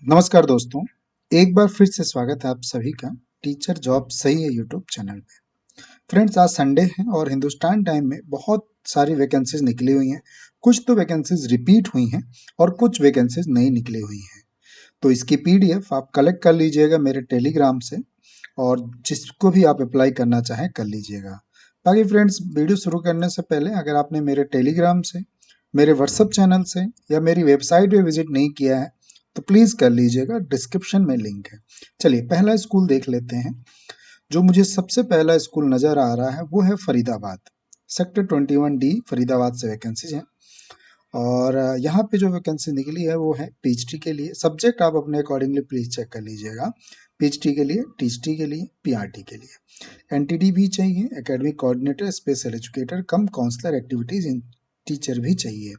नमस्कार दोस्तों, एक बार फिर से स्वागत है आप सभी का टीचर जॉब सही है यूट्यूब चैनल पे। फ्रेंड्स, आज संडे है और हिंदुस्तान टाइम में बहुत सारी वैकेंसीज निकली हुई हैं। कुछ तो वैकेंसीज रिपीट हुई हैं और कुछ वैकेंसीज नई निकली हुई हैं। तो इसकी पीडीएफ आप कलेक्ट कर लीजिएगा मेरे टेलीग्राम से और जिसको भी आप अप्लाई करना चाहें कर लीजिएगा। बाकी फ्रेंड्स, वीडियो शुरू करने से पहले अगर आपने मेरे टेलीग्राम से, मेरे व्हाट्सएप चैनल से या मेरी वेबसाइट पे विजिट नहीं किया है तो प्लीज़ कर लीजिएगा, डिस्क्रिप्शन में लिंक है। चलिए पहला स्कूल देख लेते हैं। जो मुझे सबसे पहला स्कूल नज़र आ रहा है वो है फरीदाबाद। सेक्टर 21D फरीदाबाद से वैकेंसीज हैं और यहाँ पे जो वैकेंसी निकली है वो है पीएचडी के लिए। सब्जेक्ट आप अपने अकॉर्डिंगली प्लीज चेक कर लीजिएगा। पीएचडी के लिए, टीएचडी के लिए, पीआरटी के लिए। एनटीडी भी चाहिए, academic coordinator, special educator cum counsellor activities in teacher भी चाहिए।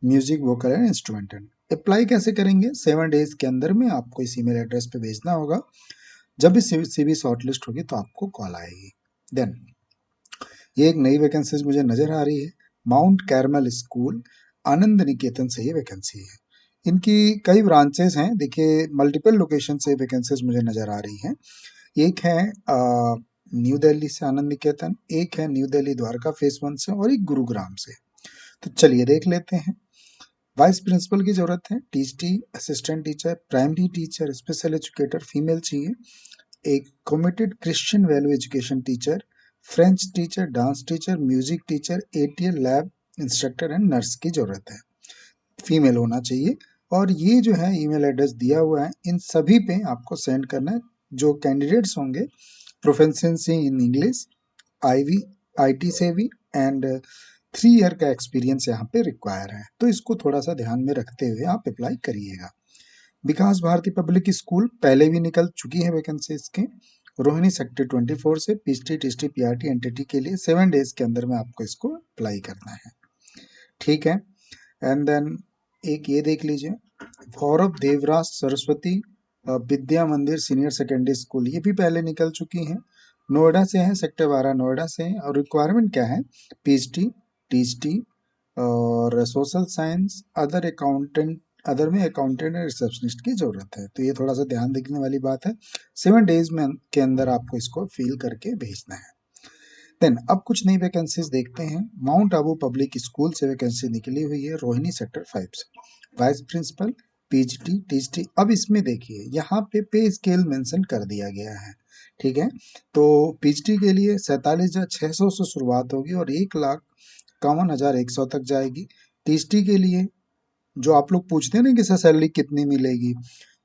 Music, vocal and instrumental. Apply कैसे करेंगे? 7 डेज के अंदर में आपको इस ईमेल एड्रेस पे भेजना होगा। जब भी सीवी शॉर्टलिस्ट होगी तो आपको कॉल आएगी। देन ये एक नई वैकेंसीज मुझे नजर आ रही है। माउंट कैरमल स्कूल, आनंद निकेतन से ये वैकेंसी है। इनकी कई ब्रांचेस हैं, देखिए मल्टीपल लोकेशन से वैकेंसीज मुझे नजर आ रही हैं। एक है न्यू दिल्ली से आनंद निकेतन, एक है न्यू दिल्ली द्वारका फेस 1 से और एक गुरुग्राम से। तो चलिए देख लेते हैं। वाइस प्रिंसिपल की जरूरत है, TT, assistant teacher, primary teacher, special educator female चाहिए, एक committed Christian value education teacher, French teacher, dance teacher, music teacher, ATL lab instructor and nurse की जरूरत है। फीमेल होना चाहिए। और ये जो है ईमेल एड्रेस दिया हुआ है, इन सभी पे आपको सेंड करना है। जो कैंडिडेट्स होंगे proficiency in English, IV, IT से भी एंड 3 ईयर का एक्सपीरियंस यहाँ पे रिक्वायर है। तो इसको थोड़ा सा ध्यान में रखते हुए आप अप्लाई करिएगा। विकास भारती पब्लिक स्कूल, पहले भी निकल चुकी है वैकेंसी इसके। रोहिणी सेक्टर 24 से पीएचडी, टीएचडी, पीआरटी, एनटीटी के लिए 7 डेज के अंदर में आपको इसको अप्लाई करना है। ठीक है। एंड देन एक ये देख लीजिए, गौरव देवराज सरस्वती विद्या मंदिर सीनियर सेकेंडरी स्कूल, ये भी पहले निकल चुकी हैं। नोएडा से है, सेक्टर 12 नोएडा से है। और रिक्वायरमेंट क्या है? पीएचडी, टीएचडी और social science, other accountant, other में अकाउंटेंट और रिसेप्शनिस्ट की जरूरत है। तो ये थोड़ा सा ध्यान देखने वाली बात है। 7 डेज में के अंदर आपको इसको फिल करके भेजना है। देन अब कुछ नई वैकेंसीज देखते हैं। माउंट आबू पब्लिक स्कूल से वैकेंसी निकली हुई है, रोहिणी सेक्टर 5 से। Vice principal, PhD, THD. अब इसमें देखिए यहाँ पे स्केल मेंशन कर दिया गया है। ठीक है। तो पीएचडी के लिए 47,600 से शुरुआत होगी और 1,51,100 तक जाएगी। टीएचडी के लिए जो आप लोग पूछते हैं ना कि सर सैलरी कितनी मिलेगी,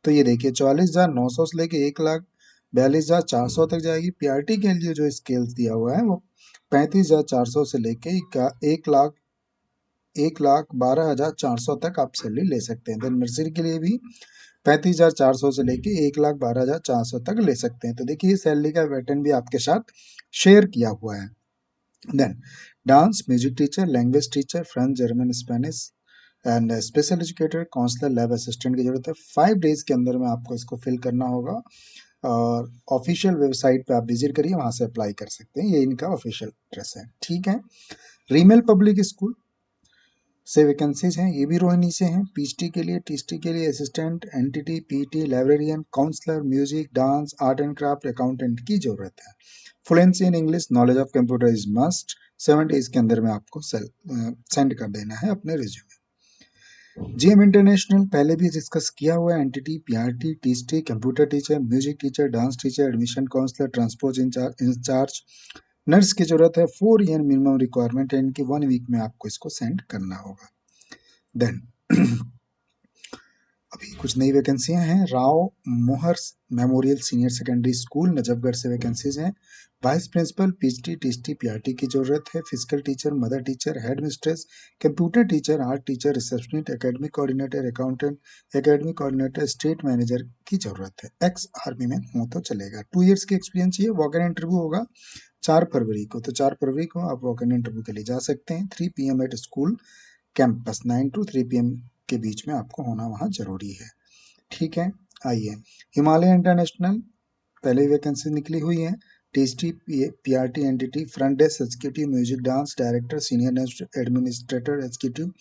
तो ये देखिए 44,900 से लेके 1,42,400 तक जाएगी। पीआरटी के लिए जो स्केल्स दिया हुआ है वो 35,400 से लेके 1,12,400 तक आप सैलरी ले सकते हैं। देन नर्सरी के लिए भी 35,400 से लेके 1,12,400 तक ले सकते हैं। तो देखिए सैलरी का पैटर्न भी आपके साथ शेयर किया हुआ है। Then dance, music teacher, language teacher, French, German, Spanish and special educator, counsellor, lab assistant की जरूरत है। 5 डेज के अंदर में आपको इसको फिल करना होगा और ऑफिशियल वेबसाइट पे आप विजिट करिए, वहां से अप्लाई कर सकते हैं। ये इनका ऑफिशियल एड्रेस है। ठीक है। रीमेल पब्लिक स्कूल से वैकेंसीज हैं, ये भी रोहिणी से हैं। पीएचडी के लिए, टीएचडी के लिए assistant, NTT, PT, librarian, counsellor, music, dance, art and craft, accountant की जरूरत है। Fluency in English, knowledge of computer is must. 7 days के अंदर में आपको सेंड कर देना है अपने रिज्यूमे। जीएम इंटरनेशनल पहले भी डिस्कस किया हुआ है। NTT, PRT, THD, computer teacher, music teacher, dance teacher, admission counsellor, transport incharge, nurse की जरूरत है। 4 ईयर मिनिमम रिक्वायरमेंट है इनकी। 1 वीक में आपको इसको सेंड करना होगा। देन अभी कुछ नई वैकेंसियां हैं। Rao Mohar memorial senior secondary school Najafgarh से वैकेंसीज हैं। Vice principal, PhD, THD, PRT की जरूरत है। Physical teacher, mother teacher, headmistress, computer teacher, art teacher, receptionist, academic coordinator, accountant, academic coordinator, state manager की जरूरत है। एक्स आर्मी में हो तो चलेगा। 2 ईयर्स की एक्सपीरियंस चाहिए। वॉक इन इंटरव्यू होगा 4 फरवरी को, तो 4 फरवरी को आप वॉक इन इंटरव्यू के लिए जा सकते हैं। 3 PM at school campus, 9 to 3 PM के बीच में आपको होना वहाँ जरूरी है। ठीक है। आइए, हिमालय इंटरनेशनल पहले वैकेंसी निकली हुई है। TST PRT NTT front desk executive, music dance director, senior administrator executive,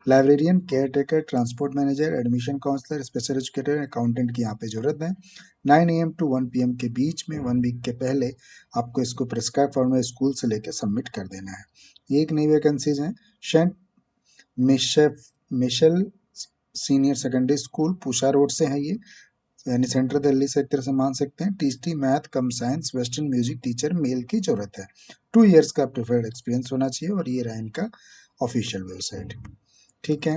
librarian, caretaker, transport manager, admission counsellor, special educator, accountant की यहाँ पे जरूरत है। 9 AM to 1 PM के बीच में 1 वीक के पहले आपको इसको प्रिस्क्राइब फॉर्म में स्कूल से लेकर सबमिट कर देना है। ये एक नई वैकेंसीज है। Saint Michel senior secondary school Pusa road से है ये, यानी सेंट्रल दिल्ली से एक तरह से मान सकते हैं। TST math cum science western music teacher male की जरूरत है। 2 इयर्स का प्रिफर्ड एक्सपीरियंस होना चाहिए और ये रहा इनका ऑफिशियल वेबसाइट। ठीक है।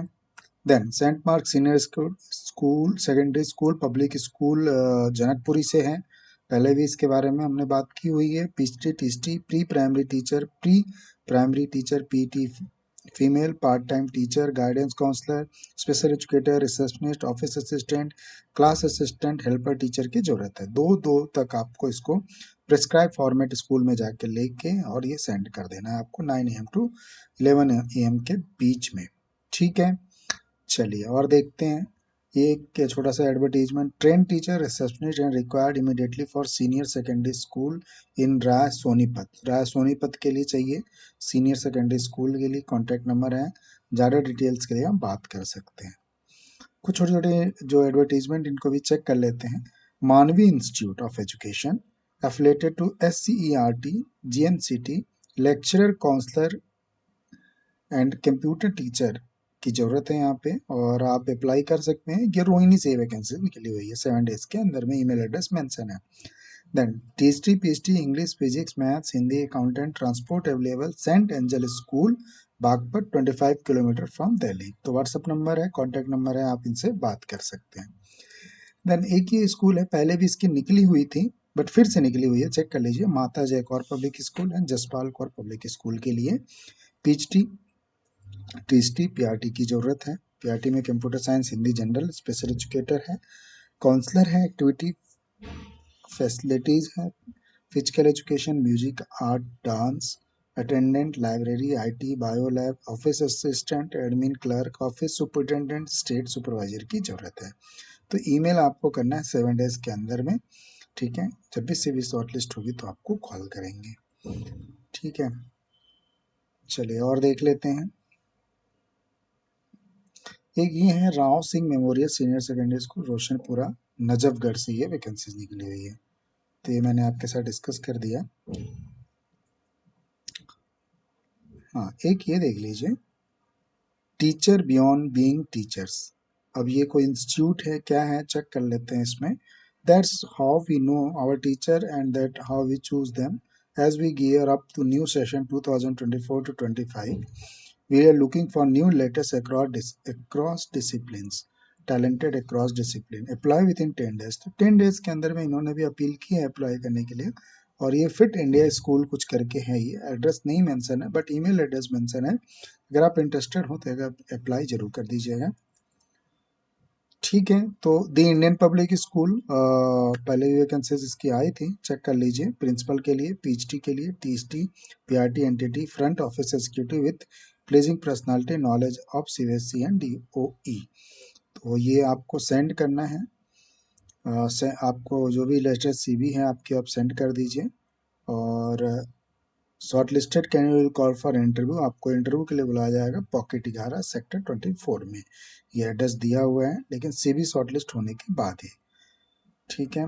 Then Saint Mark senior school secondary school public school Janakpuri से है। पहले भी इसके बारे में हमने बात की हुई है। PT TST pre primary teacher PT female part time teacher, guidance counsellor, special educator, receptionist, office assistant, class assistant, helper teacher की जरूरत है। 2 तक आपको इसको प्रिस्क्राइब फॉर्मेट स्कूल में जाके लेके और ये सेंड कर देना है आपको 9 AM to 11 AM के बीच में। ठीक है, चलिए और देखते हैं। ये एक छोटा सा advertisement, trained teacher receptionist and required immediately for senior secondary school in Rai Sonipat के लिए चाहिए। सीनियर सेकेंडरी स्कूल के लिए कॉन्टैक्ट नंबर है, ज़्यादा डिटेल्स के लिए हम बात कर सकते हैं। कुछ छोटे छोटे जो एडवर्टीजमेंट इनको भी चेक कर लेते हैं। Manavi Institute of Education affiliated to SCERT GNCT lecturer counsellor and computer teacher की जरूरत है यहाँ पे और आप अप्लाई कर सकते हैं। ये रोहिणी से वैकेंसी निकली हुई है, 7 डेज के अंदर में। ईमेल एड्रेस मेंशन है। Then TST PhD English physics maths Hindi accountant transport available Saint Angel school Baghpat 25 kilometre from Delhi. तो व्हाट्सअप नंबर है, कॉन्टैक्ट नंबर है, आप इनसे बात कर सकते हैं। देन एक ये स्कूल है, पहले भी इसकी निकली हुई थी बट फिर से निकली हुई है, चेक कर लीजिए। माता जय Kaur public school and Jaspal Kaur public school के लिए पीएचडी टीएसटी पीआरटी की जरूरत है। पीआरटी में computer science Hindi general, special educator है, काउंसलर है, एक्टिविटी फैसिलिटीज है, physical education, music, art, dance, attendant, library, IT, bio lab, office assistant, admin clerk, office superintendent, state supervisor की जरूरत है। तो ईमेल आपको करना है 7 डेज के अंदर में। ठीक है, जब भी सीवी शॉर्टलिस्ट होगी तो आपको कॉल करेंगे। ठीक है, चलिए और देख लेते हैं। एक ये है Rao Singh memorial senior secondary school Roshanpura Najafgarh से ये वैकेंसीज निकली हुई है। तो ये मैंने आपके साथ डिस्कस कर दिया। हाँ, एक ये देख लीजिए, टीचर बियॉन्ड बीइंग टीचर्स। अब ये कोई इंस्टीट्यूट है क्या है, चेक कर लेते हैं इसमें। That's how we know our teacher and that how we choose them as we gear up to new session 2024 to 25. We are looking for new letters across disciplines, talented across discipline. Apply within 10 days. तो 10 days के अंदर में इन्होंने भी appeal की है apply करने के लिए। और ये फिट इंडिया स्कूल कुछ करके है, ये एड्रेस नहीं मेंशन है बट ईमेल एड्रेस मेंशन है। अगर आप इंटरेस्टेड हो तो अप्लाई जरूर कर दीजिएगा। ठीक है, तो द इंडियन पब्लिक स्कूल पहले भी वैकेंसीज इसकी आई थी, चेक कर लीजिए। प्रिंसिपल के लिए, पीएचडी के लिए, TST PRT NTT front office executive with pledging personality knowledge of CBSE and DOE. तो ये आपको सेंड करना है। आपको जो भी लेटेस्ट सीवी है आपकी आप सेंड कर दीजिए और short listed candidate call for interview, आपको इंटरव्यू के लिए बुलाया जाएगा पॉकेट 11 सेक्टर 24 में। ये एड्रेस दिया हुआ है लेकिन सीवी शॉर्टलिस्ट होने के बाद ही। ठीक है,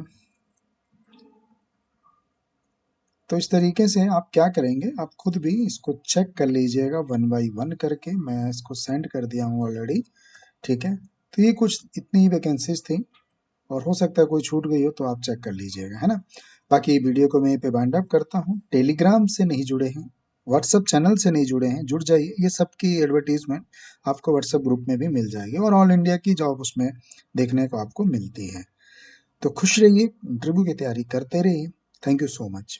तो इस तरीके से आप क्या करेंगे, आप खुद भी इसको चेक कर लीजिएगा 1 by 1 करके। मैं इसको सेंड कर दिया हूँ ऑलरेडी। ठीक है, तो ये कुछ इतनी ही वैकेंसीज थी और हो सकता है कोई छूट गई हो तो आप चेक कर लीजिएगा, है ना। बाकी वीडियो को मैं यहीं पे बाइंड अप करता हूँ। टेलीग्राम से नहीं जुड़े हैं, व्हाट्सअप चैनल से नहीं जुड़े हैं, जुड़ जाइए। ये सबकी एडवर्टीजमेंट आपको व्हाट्सअप ग्रुप में भी मिल जाएगी और ऑल इंडिया की जॉब उसमें देखने को आपको मिलती है। तो खुश रहिए, इंटरव्यू की तैयारी करते रहिए। Thank you so much.